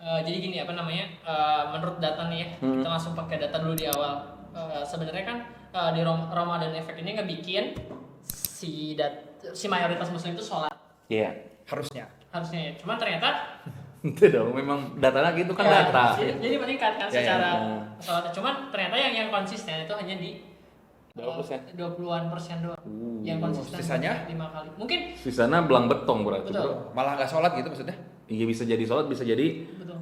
Jadi gini menurut data nih ya, kita langsung pakai data dulu di awal. Sebenarnya kan di Ramadan Effect ini ngebikin si mayoritas muslim itu sholat. Iya. Harusnya ya. Cuman ternyata Itu dong, memang datanya gitu kan ya, data. jadi meningkat kan Ya, secara ya. sholatnya. Cuman ternyata yang konsisten itu hanya di 20%. doang. Yang konsisten sisanya 5 kali. Mungkin Sisanya belang betong berarti. betul. malah nggak sholat gitu maksudnya. Iya, bisa jadi sholat, bisa jadi Betul.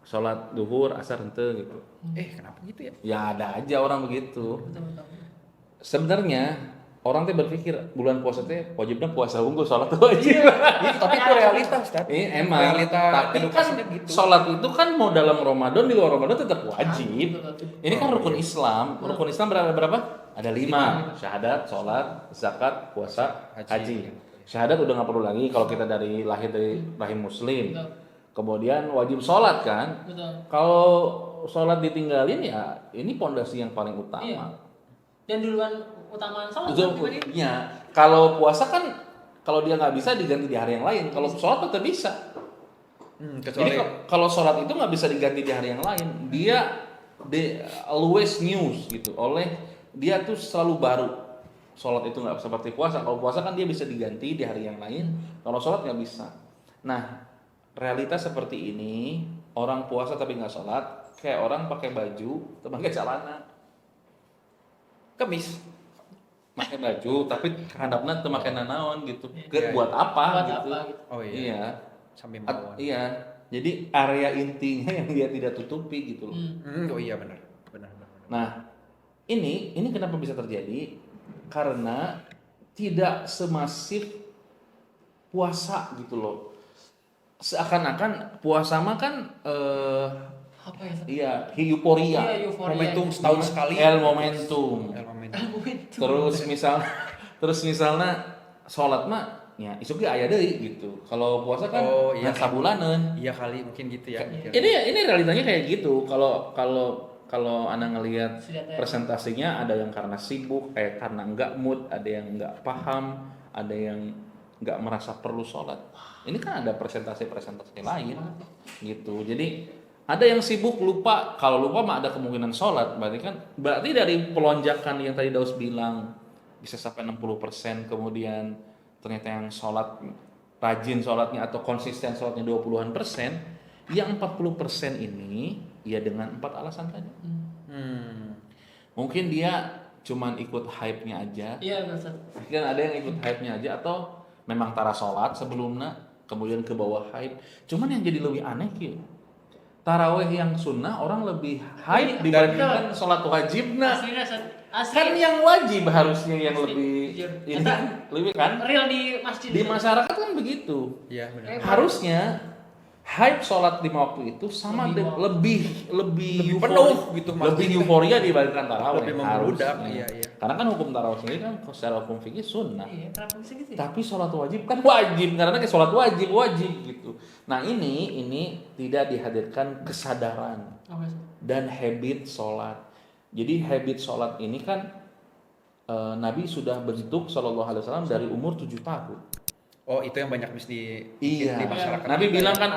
sholat duhur, asar ente gitu. Kenapa gitu ya? Ya ada aja orang begitu. Betul. Sebenarnya orang tuh berpikir bulan puasa teh wajibnya puasa unggul, sholat tuh wajib. Tapi itu realitas, Ini emang. realita Tapi kan edukasinya gitu. sholat itu kan mau dalam Ramadan, di luar Ramadan tetap wajib. Betul. Ini kan rukun Islam. Rukun Islam berapa? Ada 5. Syahadat, sholat, zakat, puasa, haji. Syahadat udah nggak perlu lagi kalau kita lahir dari rahim muslim. Betul. Kemudian wajib sholat kan. Betul. Kalau sholat ditinggalin ya ini pondasi yang paling utama. Iya. Dan duluan utamaan sholat Betul. dibanding Iya. Kalau puasa kan kalau dia nggak bisa diganti di hari yang lain. Kalau sholat tetap bisa. Kecuali Jadi kalau sholat itu nggak bisa diganti di hari yang lain. Dia always news gitu. Dia tuh selalu baru. Sholat itu nggak seperti puasa. Kalau puasa kan dia bisa diganti di hari yang lain. Kalau sholat nggak bisa. Nah, realitas seperti ini, orang puasa tapi nggak sholat, kayak orang pakai baju, tapi pakai celana. kemis. Pakai baju tapi handapna teu make nanaon gitu. Iya. Buat apa buat gitu. apa gitu. Oh iya. Iya. Sambil melawan. Iya. Jadi area intinya yang dia tidak tutupi gitu loh. Oh iya benar. Nah, ini kenapa bisa terjadi? Karena tidak semasif puasa gitu loh. Seakan-akan puasa mah kan Apa ya? iya, euforia. Iya, euforia. Momentum setahun sekali. Momentum. Terus misalnya sholat mah ya isuk ge aya deui gitu. Kalau puasa kan iya. sabulaneun. Iya kali mungkin gitu ya. Ini realitanya kayak gitu. Kalau Anda ngelihat presentasinya ada yang karena sibuk, karena enggak mood, ada yang enggak paham, ada yang enggak merasa perlu sholat. Ini kan ada presentasi lain gitu. Jadi ada yang sibuk lupa. Kalau lupa mah ada kemungkinan sholat. Berarti dari pelonjakan yang tadi Daus bilang bisa sampai 60%, kemudian ternyata yang sholat rajin sholatnya atau konsisten sholatnya 20-an%, yang 40% ini ya dengan 4 alasan tadi. Mungkin dia cuman ikut hype-nya aja. Iya betul. Mungkin ada yang ikut hype-nya aja atau memang tara sholat sebelumnya kemudian ke bawah hype. Cuman yang jadi lebih aneh gitu. Taraweh yang sunnah orang lebih hype dibandingkan sholat wajibna. Asli. Kan yang wajib harusnya yang Asli, lebih jujur. ini lebih kan Real di masjid. di masyarakat kan begitu. Iya benar. Harusnya hype sholat 5 waktu itu sama lebih penuh gitu, lebih euforia dibandingkan tarawih. Lebih membludak. Harusnya. Iya. Karena kan hukum tarawih sendiri kan secara hukum fikih sunnah. Iya, kenapa bisa gitu ya? Tapi sholat wajib kan wajib karena kayak sholat wajib gitu. Nah ini tidak dihadirkan kesadaran dan habit sholat. Jadi habit sholat ini kan Nabi sudah bentuk SAW dari umur 7 tahun. Oh itu yang banyak di masyarakat. Nabi kita bilang ya. kan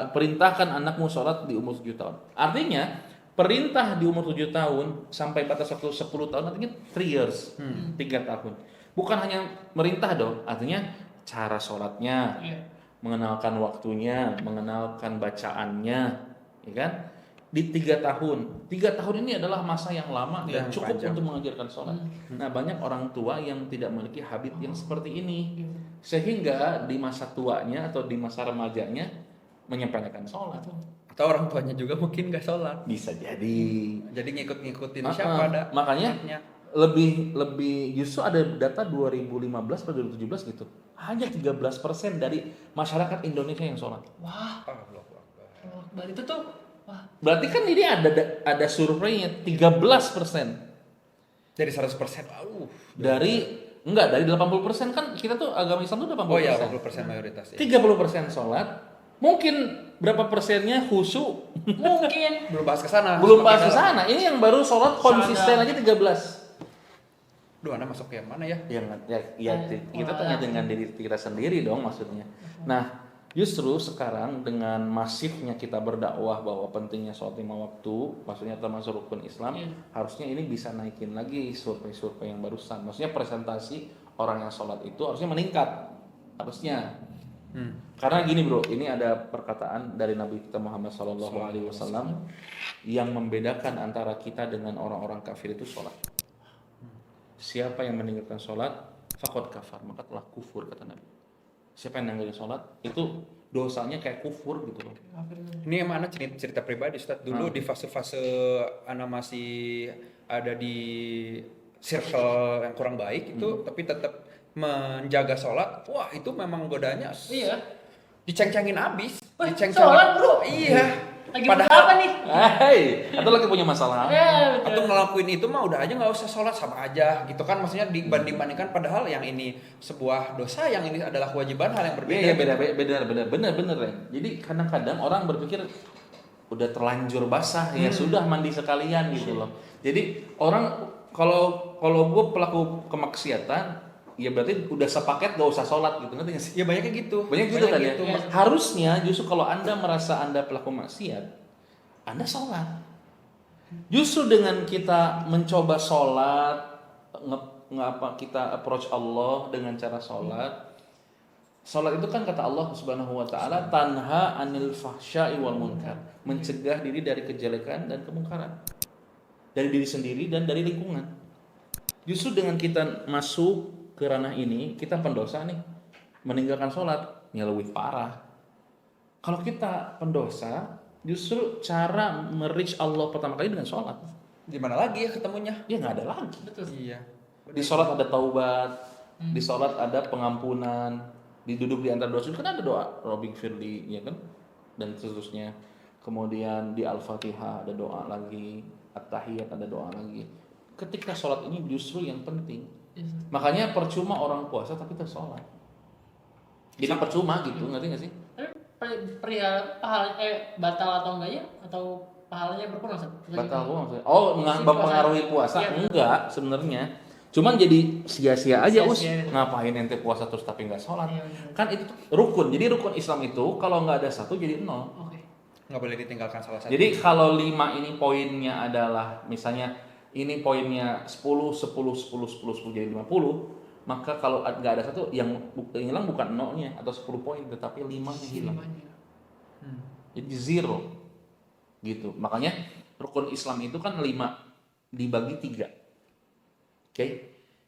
perintahkan anakmu sholat di umur 7 tahun. Artinya perintah di umur 7 tahun sampai batas waktu 10 tahun artinya 3 years, 3 tahun. Bukan hanya merintah dong, artinya cara sholatnya, mengenalkan waktunya, mengenalkan bacaannya, ya kan? Di 3 tahun. 3 tahun ini adalah masa yang lama dan cukup panjang untuk mengajarkan sholat. Nah banyak orang tua yang tidak memiliki habit yang seperti ini, sehingga di masa tuanya atau di masa remajanya menyepelekan sholat. Atau orang tuanya juga mungkin nggak sholat. Bisa jadi. Jadi ngikutin siapa ada. Makanya anaknya. lebih justru ada data 2015 atau 2017 gitu. Hanya 13% dari masyarakat Indonesia yang sholat. Wah, Allahu Akbar. itu tuh wah. Berarti kan ini ada surveinya 13%. Dari 100%. Dari 80% kan kita tuh agama Islam tuh 80%. Oh iya 80% mayoritas ya. 30% sholat. Mungkin berapa persennya khusyuk? Mungkin Belum bahas ke sana. Belum bahas ke sana. Ini yang baru sholat konsisten aja 13. Duh, Anda masuk ke yang mana ya? Ya kita tanya dengan diri kita sendiri dong maksudnya. Nah, Justru sekarang dengan masifnya kita berdakwah bahwa pentingnya sholat 5 waktu, maksudnya termasuk rukun Islam, harusnya ini bisa naikin lagi survei-survei yang barusan. Maksudnya presentasi orang yang sholat itu harusnya meningkat, harusnya. Karena gini bro, ini ada perkataan dari Nabi kita Muhammad SAW yang membedakan antara kita dengan orang-orang kafir itu sholat. Siapa yang meninggalkan sholat, faqad kafar, maka telah kufur, kata Nabi. Siapa yang ninggalin sholat itu dosanya kayak kufur gitu loh. Ini emang anak cerita pribadi Ustaz. Dulu di fase-fase anak masih ada di circle yang kurang baik itu, tapi tetap menjaga sholat. Wah itu memang godanya. Iya. Diceng-cengin abis. Sholat bro. Iya. Lagi Padahal apa nih? Hei, atau lagi punya masalah? Ya, atau ngelakuin itu mah udah aja nggak usah sholat, sama aja gitu kan, maksudnya dibandingkan padahal yang ini sebuah dosa, yang ini adalah kewajiban, hal yang berbeda. Iya benar ya. Jadi kadang-kadang orang berpikir udah terlanjur basah ya sudah mandi sekalian gitu loh. Jadi orang kalau gue pelaku kemaksiatan ya berarti udah sepaket gak usah sholat gitu, ngerti gak sih? Ya banyaknya gitu. Banyak gitu kan ya. Ya. Harusnya justru kalau Anda merasa Anda pelaku maksiat, Anda sholat. Justru dengan kita mencoba sholat, kita approach Allah dengan cara sholat. Sholat itu kan kata Allah Subhanahu wa taala tanha anil fahsya'i wal munkar, mencegah diri dari kejelekan dan kemungkaran. Dari diri sendiri dan dari lingkungan. Justru dengan kita masuk ke ranah ini, kita pendosa nih, meninggalkan sholat, ya lebih parah. Kalau kita pendosa, justru cara merich Allah pertama kali dengan sholat. Gimana lagi ya ketemunya? Ya nggak ada lagi. Betul. Iya. Di sholat ada taubat, di sholat ada pengampunan, duduk di antara doa sujud kan ada doa Robbing Firli, ya kan, dan seterusnya. Kemudian di Al-Fatihah ada doa lagi, At-Tahiyat ada doa lagi. Ketika sholat ini justru yang penting. Makanya percuma orang puasa tapi tersolat. Jadi percuma gitu, ngerti nggak sih? Perihal pahala batal atau enggaknya, atau pahalanya berkurang? Batal kok maksudnya? Oh, mempengaruhi puasa? Iya. Enggak sebenarnya. Cuman jadi sia-sia aja Sia-sia. ngapain ente puasa terus tapi nggak sholat? Iya. Kan itu rukun. Jadi rukun Islam itu kalau nggak ada satu jadi 0. Oke. Nggak boleh ditinggalkan salah satu. Jadi kalau 5 ini poinnya adalah misalnya ini poinnya 10 jadi 50, maka kalau nggak ada satu yang hilang bukan 0-nya atau 10 poin tetapi 5-nya hilang. Jadi 0 gitu. Makanya rukun Islam itu kan 5 dibagi 3. Oke.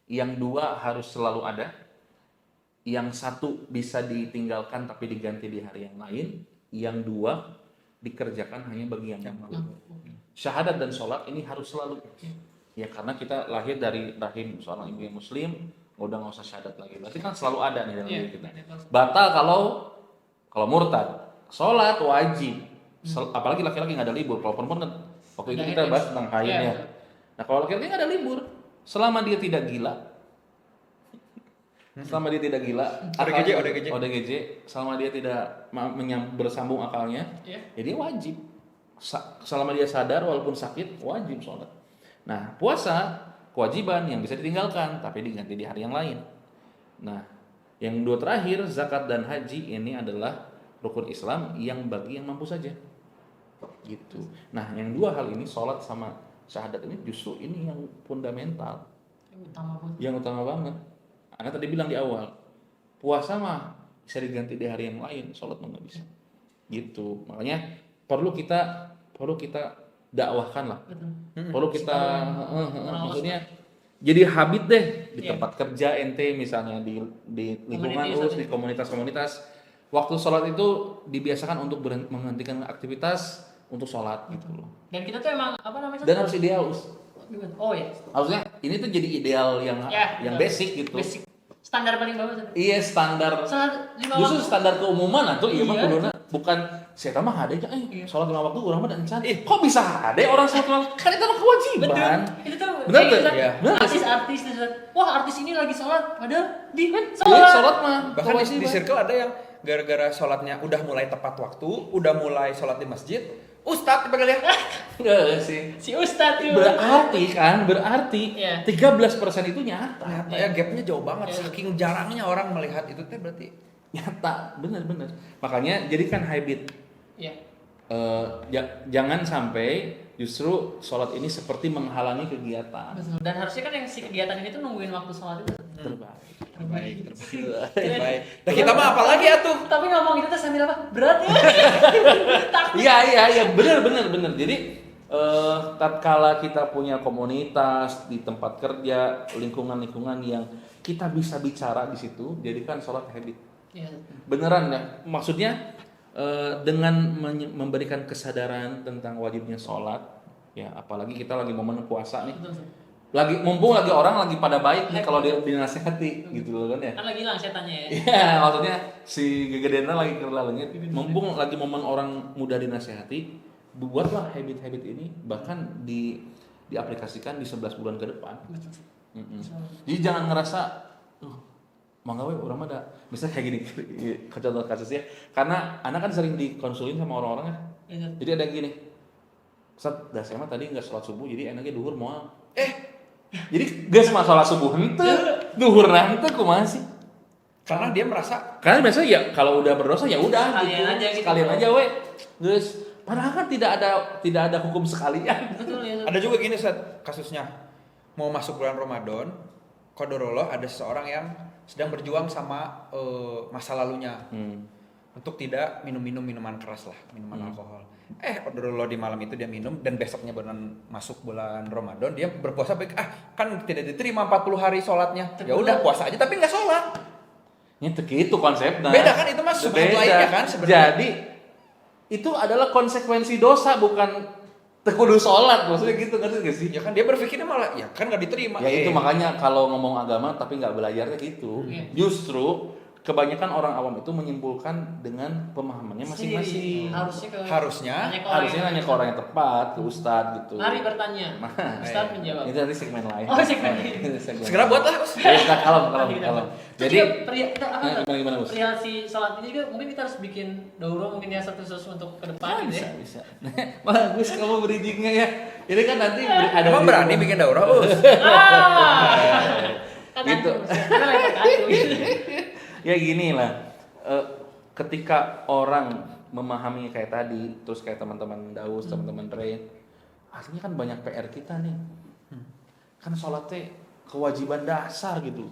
Yang 2 harus selalu ada. Yang 1 bisa ditinggalkan tapi diganti di hari yang lain. Yang 2 dikerjakan hanya bagi yang mampu. Syahadat dan sholat ini harus selalu. Ya karena kita lahir dari rahim seorang ibu yang muslim, udah nggak usah syahadat lagi. Berarti kan selalu ada nih dalam diri kita. Batal kalau murtad. Sholat wajib. Apalagi laki-laki nggak ada libur. Kalau perempuan kan waktu itu kita bahas tentang haid ya. Nah kalau laki-laki nggak ada libur, selama dia tidak gila, ODGJ, selama dia tidak bersambung akalnya, ya dia wajib. Selama dia sadar walaupun sakit wajib sholat. Nah puasa kewajiban yang bisa ditinggalkan tapi diganti di hari yang lain. Nah yang 2 terakhir zakat dan haji ini adalah rukun Islam yang bagi yang mampu saja gitu. Nah yang 2 hal ini sholat sama syahadat ini justru ini yang fundamental, yang utama banget. Anda tadi bilang di awal puasa mah bisa diganti di hari yang lain, sholat mah nggak bisa gitu. Makanya perlu kita dakwahkan lah. Perlu kita maksudnya jadi habit deh di tempat kerja ente misalnya di lingkungan di komunitas-komunitas. Waktu sholat itu dibiasakan untuk menghentikan aktivitas untuk sholat gitu loh. Dan kita tuh emang apa namanya? Dan harus ideal. Oh ya. Harusnya ini tuh jadi ideal yang basic gitu. Basic. Standar paling bawah. Iya standar. Justru standar keumuman atau iya mah kuduna bukan saya mah ada aja sholat 5 waktu urang mah dan encan. Kok bisa ada orang sholat 5 waktu? Kan itu adalah kewajiban. Itu tuh benar tuh. Artis-artis wah artis ini lagi sholat padahal di kan sholat mah. Bahkan di circle ada yang gara-gara sholatnya udah mulai tepat waktu, udah mulai sholat di masjid, Ustadz tiba lihat. Enggak sih. Si Ustadz itu. Berarti 13% itu nyata. Ya gapnya jauh banget. Saking jarangnya orang melihat itu teh berarti nyata, bener-bener. Makanya jadikan habit. Iya. Jangan sampai justru sholat ini seperti menghalangi kegiatan. Betul. Dan harusnya kan yang si kegiatan ini tuh nungguin waktu sholat itu. Terbaik. Baik. Nah, kita mah apa lagi atuh? Tapi ngomong itu tuh sambil apa? Berat ya. Iya, bener. Jadi tatkala kita punya komunitas di tempat kerja, lingkungan-lingkungan yang kita bisa bicara di situ, jadikan sholat habit. Iya. Beneran ya, maksudnya dengan memberikan kesadaran tentang wajibnya sholat, ya apalagi kita lagi momen puasa nih, Betul. mumpung lagi orang lagi pada baik nih kalau dinasehati gitu loh kan ya. Kan lagi hilang setannya ya. Iya, maksudnya si gegedena lagi kerlalengit, mumpung lagi momen orang muda dinasehati, buatlah habit-habit ini bahkan diaplikasikan di 11 bulan ke depan. Jadi jangan ngerasa mangga we urang mah da misalnya kayak gini contoh kasusnya karena anak kan sering dikonsulin sama orang-orang ya. Iya. Jadi ada gini. Ustaz, dah saya mah tadi enggak sholat subuh jadi enaknya duhur moal. Jadi geus mah sholat subuh henteu, duhur henteu kumaha sih? Karena dia merasa Karena biasanya ya kalau udah berdosa ya udah Sekalian aja gitu. Sekalian aja we. Geus padahal kan tidak ada hukum sekalian. Betul ya. ada juga gini saat kasusnya mau masuk bulan Ramadan, qadarullah ada seseorang yang sedang berjuang sama masa lalunya untuk tidak minum minuman keras lah, minuman alkohol. Qadarullah di malam itu dia minum dan besoknya masuk bulan Ramadan dia berpuasa baik kan tidak diterima 40 hari sholatnya. Ya udah puasa aja tapi nggak sholat. Itu gitu konsepnya. Beda kan itu mas subhan lainnya kan sebenarnya. Jadi itu adalah konsekuensi dosa bukan kudu sholat maksudnya gitu ngerti gak sih? Ya kan dia berpikirnya malah ya kan nggak diterima. Ya itu makanya kalau ngomong agama tapi nggak belajarnya gitu. Justru kebanyakan orang awam itu menyimpulkan dengan pemahamannya masing-masing. Harusnya nanya ke orang yang tepat, ke ustadz gitu. Mari bertanya. Ustadz menjawab. Itu nanti segmen lain. Oh, segmen lain. segera buatlah. Kalem. Jadi gimana Bos? Perihal si sholat ini juga mungkin kita harus bikin dauro mungkin ya satu khusus untuk ke depan gitu ya. Bisa. Bagus kamu bridgingnya ya. Ini kan nanti ada Emang berani bikin daurah gitu. Kita lempar kartu. Ya gini lah, ketika orang memahami kayak tadi, terus kayak teman-teman Daus, teman-teman Ray, artinya kan banyak PR kita nih. Kan sholatnya kewajiban dasar gitu.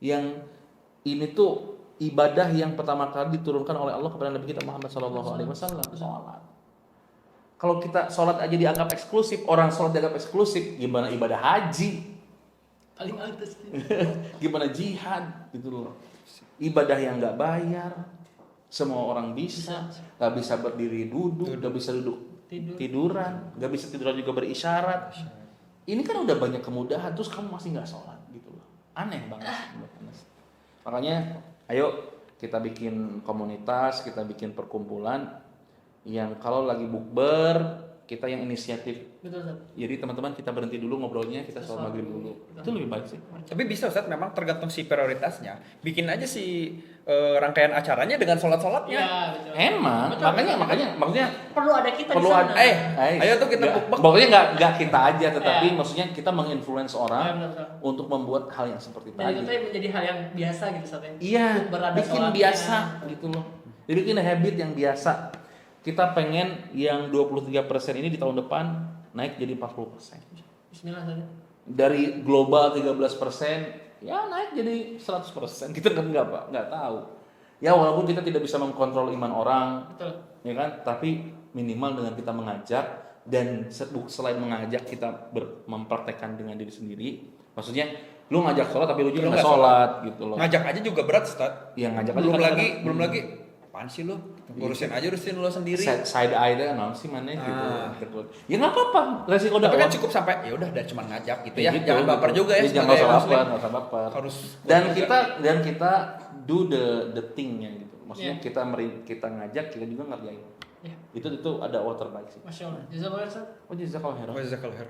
Yang ini tuh ibadah yang pertama kali diturunkan oleh Allah kepada Nabi kita Muhammad SAW. Sholat. Kalau kita sholat aja dianggap eksklusif, orang sholat dianggap eksklusif, gimana ibadah haji? Paling atas. Gimana jihad gitu loh. Ibadah yang nggak bayar, semua orang bisa, nggak bisa berdiri duduk, nggak bisa duduk tiduran, nggak bisa tiduran juga berisyarat. Ini kan udah banyak kemudahan, terus kamu masih nggak sholat gitu loh, aneh banget. Makanya, ayo kita bikin komunitas, kita bikin perkumpulan yang kalau lagi bukber kita yang inisiatif. Betul. Jadi teman-teman kita berhenti dulu ngobrolnya, kita sholat maghrib dulu. Itu lebih baik sih. Tapi bisa Ustaz, memang tergantung si prioritasnya. Bikin aja si rangkaian acaranya dengan sholat-sholatnya. Ya, betul. Emang, Betul, makanya maksudnya perlu ada kita perlu di sana. ada. Ayo tuh kita bukber. Pokoknya nggak kita aja, tetapi maksudnya kita menginfluence orang betul. untuk membuat hal yang seperti Dan itu tadi. tuh menjadi hal yang biasa gitu saat ini. Iya, Berada bikin sholatnya. biasa gitu loh. Jadi bikin habit yang biasa. Kita pengen yang 23% ini di tahun depan naik jadi 40%. Bismillah saja. Dari global 13%, ya naik jadi 100%. Kita kan nggak tahu. Ya walaupun kita tidak bisa mengkontrol iman orang, Betul. ya kan? Tapi minimal dengan kita mengajak dan selain mengajak kita mempraktekkan dengan diri sendiri. Maksudnya, lu ngajak sholat tapi lu juga nggak sholat gitu loh. Ngajak aja juga berat Ustaz. Yang ngajak aja belum lagi. Apaan sih lu? Urusin lo sendiri. Side eye deh, non sih mana gitu. Ya nggak apa-apa, resiko Tapi kan dakwah. cukup sampai ya udah cuma ngajak gitu ya. Gitu, Jangan baper juga ya. Jangan sebagai usah muslim. baper. Harus Dan kita do the thing-nya gitu. Maksudnya kita ngajak, kita juga ngerjain. Yeah. Itu ada water bike sih. Masya Allah. Jazakallah khair. Oh jazakallah khairan. Jazakallah khair.